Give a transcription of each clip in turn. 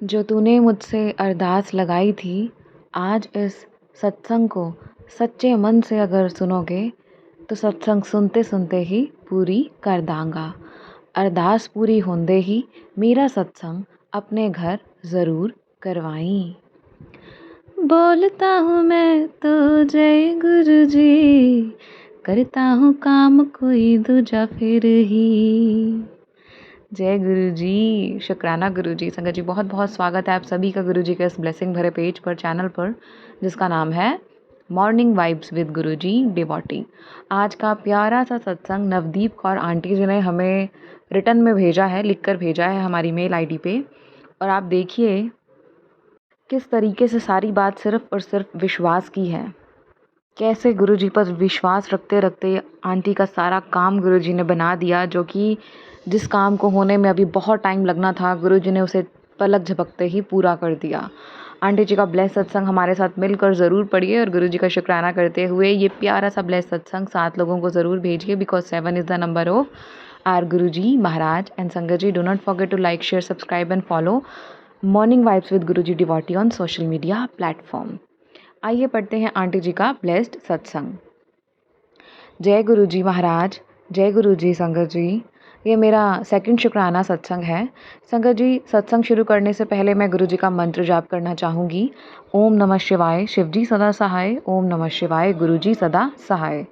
जो तूने मुझसे अरदास लगाई थी, आज इस सत्संग को सच्चे मन से अगर सुनोगे तो सत्संग सुनते सुनते ही पूरी कर दांगा। अरदास पूरी होंदे ही मेरा सत्संग अपने घर ज़रूर करवाई। बोलता हूँ मैं तो जय गुरु जी, करता हूँ काम कोई दूजा फिर ही। जय गुरु जी, शुक्राना गुरु जी। संगत जी, बहुत बहुत स्वागत है आप सभी का गुरु जी के इस ब्लेसिंग भरे पेज पर, चैनल पर, जिसका नाम है morning vibes with Guru ji devotee. आज का प्यारा सा सत्संग नवदीप कौर आंटी जी ने हमें रिटर्न में भेजा है, लिखकर भेजा है हमारी मेल आईडी पे। और आप देखिए किस तरीके से सारी बात सिर्फ और सिर्फ विश्वास की है। कैसे गुरुजी पर विश्वास रखते रखते आंटी का सारा काम गुरुजी ने बना दिया, जो कि जिस काम को होने में अभी बहुत टाइम लगना था, गुरुजी ने उसे पलक झपकते ही पूरा कर दिया। आंटी जी का ब्लेस सत्संग हमारे साथ मिलकर ज़रूर पढ़िए और गुरुजी का शुक्राना करते हुए ये प्यारा सा ब्लेस सत्संग 7 लोगों को ज़रूर भेजिए, because 7 is the number of our Guruji Maharaj. And संगत जी, do not forget to like, share, subscribe and follow morning vibes with Guruji devotee on social media platform. आइए पढ़ते हैं आंटी जी का ब्लेस्ड सत्संग। जय गुरु जी महाराज, जय गुरु जी संगत जी। ये मेरा सेकंड शुक्राना सत्संग है। संगत जी, सत्संग शुरू करने से पहले मैं गुरु जी का मंत्र जाप करना चाहूँगी। ओम नमः शिवाय, शिव जी सदा सहाय। ओम नमः शिवाय, गुरु जी सदा सहाय।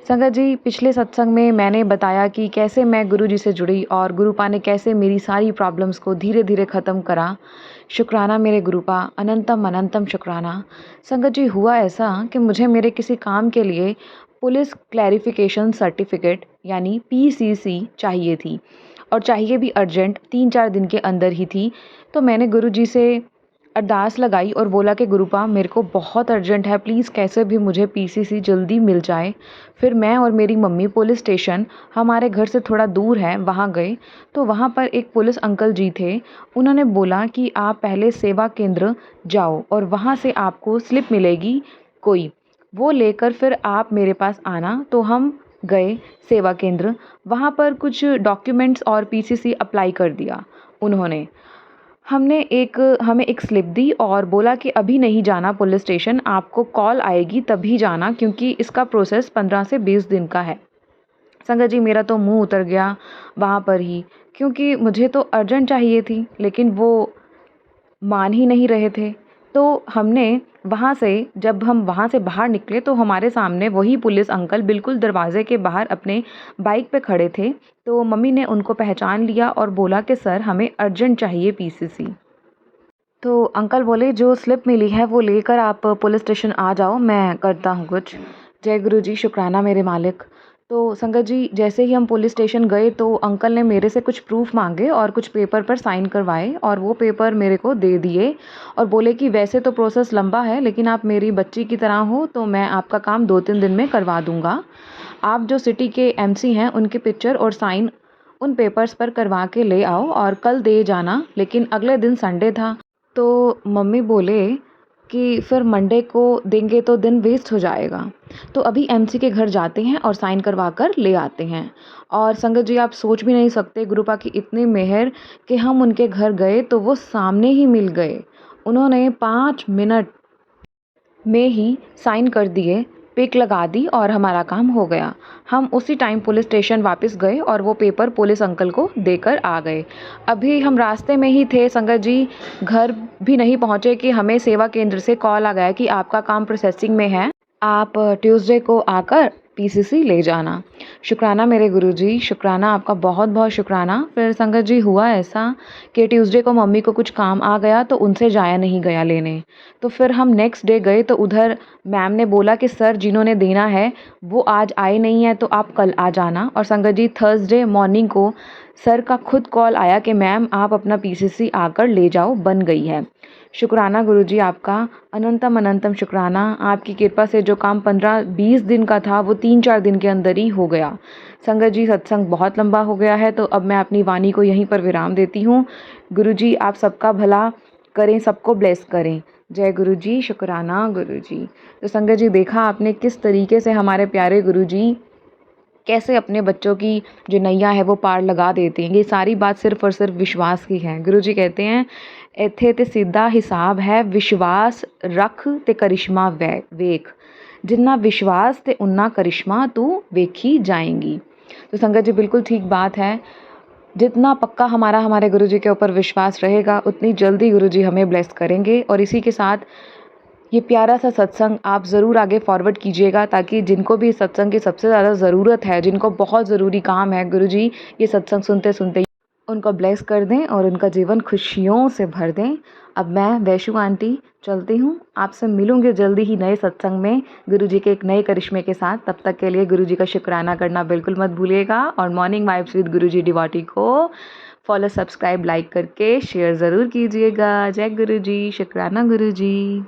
संगत जी, पिछले सत्संग में मैंने बताया कि कैसे मैं गुरु जी से जुड़ी और गुरुपा ने कैसे मेरी सारी प्रॉब्लम्स को धीरे धीरे ख़त्म करा। शुक्राना मेरे गुरुपा, अनंतम अनंतम शुक्राना। संगत जी, हुआ ऐसा कि मुझे मेरे किसी काम के लिए पुलिस क्लैरिफिकेशन सर्टिफिकेट यानी पीसीसी चाहिए थी, और चाहिए भी अर्जेंट, 3-4 दिन के अंदर ही थी। तो मैंने गुरु जी से अरदास लगाई और बोला कि गुरुपा, मेरे को बहुत अर्जेंट है, प्लीज़ कैसे भी मुझे पीसीसी जल्दी मिल जाए। फिर मैं और मेरी मम्मी पुलिस स्टेशन, हमारे घर से थोड़ा दूर है, वहाँ गए। तो वहाँ पर एक पुलिस अंकल जी थे। उन्होंने बोला कि आप पहले सेवा केंद्र जाओ और वहाँ से आपको स्लिप मिलेगी कोई, वो लेकर फिर आप मेरे पास आना। तो हम गए सेवा केंद्र, वहाँ पर कुछ डॉक्यूमेंट्स और पीसीसी अप्लाई कर दिया उन्होंने। हमें एक स्लिप दी और बोला कि अभी नहीं जाना पुलिस स्टेशन, आपको कॉल आएगी तभी जाना, क्योंकि इसका प्रोसेस 15 से 20 दिन का है। संगत जी, मेरा तो मुंह उतर गया वहाँ पर ही, क्योंकि मुझे तो अर्जेंट चाहिए थी, लेकिन वो मान ही नहीं रहे थे। तो जब हम वहाँ से बाहर निकले तो हमारे सामने वही पुलिस अंकल बिल्कुल दरवाजे के बाहर अपने बाइक पे खड़े थे। तो मम्मी ने उनको पहचान लिया और बोला कि सर, हमें अर्जेंट चाहिए पीसीसी। तो अंकल बोले, जो स्लिप मिली है वो लेकर आप पुलिस स्टेशन आ जाओ, मैं करता हूँ कुछ। जय गुरु जी, शुक्राना मेरे मालिक। तो संगत जी, जैसे ही हम पुलिस स्टेशन गए तो अंकल ने मेरे से कुछ प्रूफ मांगे और कुछ पेपर पर साइन करवाए और वो पेपर मेरे को दे दिए और बोले कि वैसे तो प्रोसेस लंबा है, लेकिन आप मेरी बच्ची की तरह हो तो मैं आपका काम 2-3 दिन में करवा दूँगा। आप जो सिटी के एमसी हैं उनके पिक्चर और साइन उन पेपर्स पर करवा के ले आओ और कल दे जाना। लेकिन अगले दिन संडे था, तो मम्मी बोले कि फिर मंडे को देंगे तो दिन वेस्ट हो जाएगा, तो अभी एमसी के घर जाते हैं और साइन करवा कर ले आते हैं। और संगत जी, आप सोच भी नहीं सकते गुरुपा की इतनी मेहर कि हम उनके घर गए तो वो सामने ही मिल गए। उन्होंने 5 मिनट में ही साइन कर दिए, पिक लगा दी और हमारा काम हो गया। हम उसी टाइम पुलिस स्टेशन वापस गए और वो पेपर पुलिस अंकल को देकर आ गए। अभी हम रास्ते में ही थे संगत जी, घर भी नहीं पहुँचे कि हमें सेवा केंद्र से कॉल आ गया कि आपका काम प्रोसेसिंग में है, आप ट्यूसडे को आकर पीसीसी ले जाना। शुक्राना मेरे गुरुजी, शुक्राना आपका, बहुत बहुत शुक्राना। फिर संगत जी, हुआ ऐसा कि ट्यूसडे को मम्मी को कुछ काम आ गया तो उनसे जाया नहीं गया लेने। तो फिर हम नेक्स्ट डे गए तो उधर मैम ने बोला कि सर, जिन्होंने देना है वो आज आए नहीं है तो आप कल आ जाना। और संगत जी, थर्सडे मॉर्निंग को सर का खुद कॉल आया कि मैम आप अपना पीसीसी आकर ले जाओ, बन गई है। शुक्राना गुरुजी आपका, अनंतम अनंतम शुक्राना। आपकी कृपा से जो काम 15-20 दिन का था वो 3-4 दिन के अंदर ही हो गया। संगत जी, सत्संग बहुत लंबा हो गया है तो अब मैं अपनी वाणी को यहीं पर विराम देती हूँ। गुरुजी आप सबका भला करें, सबको ब्लेस करें। जय गुरुजी, शुक्राना गुरुजी। तो संगत जी, देखा आपने किस तरीके से हमारे प्यारे गुरुजी कैसे अपने बच्चों की जो नैया है वो पार लगा देती हैं। ये सारी बात सिर्फ़ और सिर्फ़ विश्वास की है। गुरुजी कहते हैं, "ਇੱਥੇ ਤੇ ਸਿੱਧਾ ਹਿਸਾਬ ਹੈ, ਵਿਸ਼ਵਾਸ ਰੱਖ ਤੇ ਕਰਿਸ਼ਮਾ ਵੇਖ। जितना विश्वास ते उन्ना करिश्मा तू वेखी जाएंगी।" तो संगत जी, बिल्कुल ठीक बात है। जितना पक्का हमारे गुरुजी के ऊपर विश्वास रहेगा, उतनी जल्दी गुरुजी हमें ब्लेस करेंगे। और इसी के साथ ये प्यारा सा सत्संग आप ज़रूर आगे फॉरवर्ड कीजिएगा, ताकि जिनको भी सत्संग की सबसे ज़्यादा ज़रूरत है, जिनको बहुत ज़रूरी काम है, गुरुजी ये सत्संग सुनते सुनते उनको ब्लेस कर दें और उनका जीवन खुशियों से भर दें। अब मैं वैशु आंटी चलती हूँ, आपसे मिलूँगी जल्दी ही नए सत्संग में गुरुजी के एक नए करिश्मे के साथ। तब तक के लिए गुरुजी का शुक्राना करना बिल्कुल मत भूलिएगा, और morning vibes with Guruji devotee को फॉलो, सब्सक्राइब, लाइक करके शेयर ज़रूर कीजिएगा। जय गुरुजी, शुक्राना गुरुजी।